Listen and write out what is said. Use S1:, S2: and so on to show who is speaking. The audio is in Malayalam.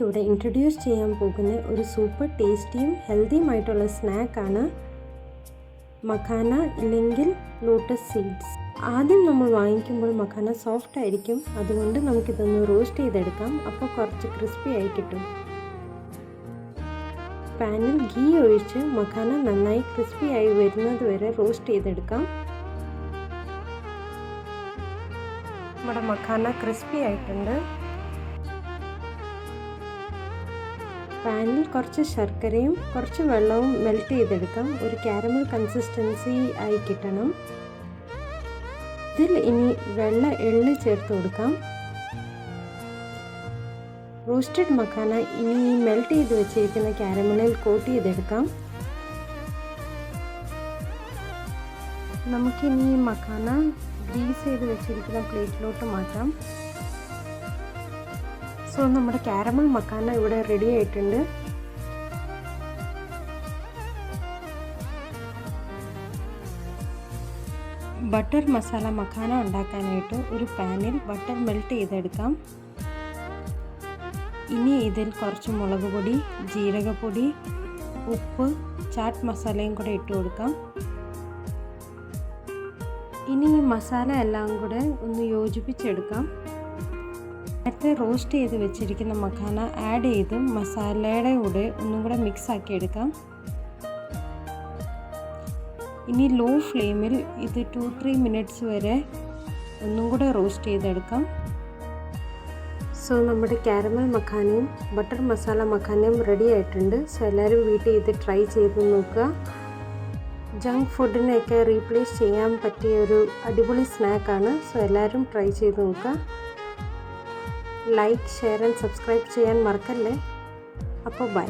S1: നിങ്ങൾക്കിവിടെ ഇൻട്രൊഡ്യൂസ് ചെയ്യാൻ പോകുന്ന ഒരു സൂപ്പർ ടേസ്റ്റിയും ഹെൽത്തിയുമായിട്ടുള്ള സ്നാക്കാണ് മഖാന ഇല്ലെങ്കിൽ ലോട്ടസ് സീഡ്സ്. ആദ്യം നമ്മൾ വാങ്ങിക്കുമ്പോൾ മഖാന സോഫ്റ്റ് ആയിരിക്കും, അതുകൊണ്ട് നമുക്കിതൊന്ന് റോസ്റ്റ് ചെയ്തെടുക്കാം. അപ്പോൾ കുറച്ച് ക്രിസ്പി ആയി കിട്ടും. പാനിൽ ഗീ ഒഴിച്ച് മഖാന നന്നായി ക്രിസ്പി ആയി വരുന്നത് വരെ റോസ്റ്റ് ചെയ്തെടുക്കാം. നമ്മുടെ മഖാന ക്രിസ്പി ആയിട്ടുണ്ട്. പാനിൽ കുറച്ച് ശർക്കരയും കുറച്ച് വെള്ളവും മെൽറ്റ് ചെയ്തെടുക്കാം. ഒരു കാരമൽ കൺസിസ്റ്റൻസി ആയി കിട്ടണം. ഇതിൽ ഇനി വെള്ള എള്ള് ചേർത്ത് കൊടുക്കാം. റോസ്റ്റഡ് മഖാന ഇനി മെൽറ്റ് ചെയ്ത് വെച്ചിരിക്കുന്ന കാരമലിൽ കോട്ട് ചെയ്തെടുക്കാം. നമുക്കിനി മഖാന ഗ്രീസ് ചെയ്ത് വെച്ചിരിക്കുന്ന പ്ലേറ്റിലോട്ട് മാറ്റാം. സോ നമ്മുടെ കാരമൽ മഖാന ഇവിടെ റെഡി ആയിട്ടുണ്ട്. ബട്ടർ മസാല മഖാന ഉണ്ടാക്കാനായിട്ട് ഒരു പാനിൽ ബട്ടർ മെൽറ്റ് ചെയ്തെടുക്കാം. ഇനി ഇതിൽ കുറച്ച് മുളക് പൊടി, ജീരകപ്പൊടി, ഉപ്പ്, ചാറ്റ് മസാലയും കൂടെ ഇട്ട് കൊടുക്കാം. ഇനി ഈ മസാല എല്ലാം കൂടെ ഒന്ന് യോജിപ്പിച്ചെടുക്കാം. നേരത്തെ റോസ്റ്റ് ചെയ്ത് വെച്ചിരിക്കുന്ന മഖാന ആഡ് ചെയ്ത് മസാലയുടെ കൂടെ ഒന്നും കൂടെ മിക്സ് ആക്കി എടുക്കാം. ഇനി ലോ ഫ്ലെയിമിൽ ഇത് 2-3 മിനിറ്റ്സ് വരെ ഒന്നും കൂടെ റോസ്റ്റ് ചെയ്തെടുക്കാം. സോ നമ്മുടെ കാരമൽ മഖാനയും ബട്ടർ മസാല മഖാനയും റെഡി ആയിട്ടുണ്ട്. സോ എല്ലാവരും വീട്ടിൽ ഇത് ട്രൈ ചെയ്ത് നോക്കുക. ജങ്ക് ഫുഡിനെയൊക്കെ റീപ്ലേസ് ചെയ്യാൻ പറ്റിയ ഒരു അടിപൊളി സ്നാക്കാണ്. സോ എല്ലാവരും ട്രൈ ചെയ്ത് നോക്കുക. ലൈക്ക്, ഷെയർ ആൻഡ് സബ്സ്ക്രൈബ് ചെയ്യാൻ മറക്കല്ലേ. അപ്പോൾ ബൈ.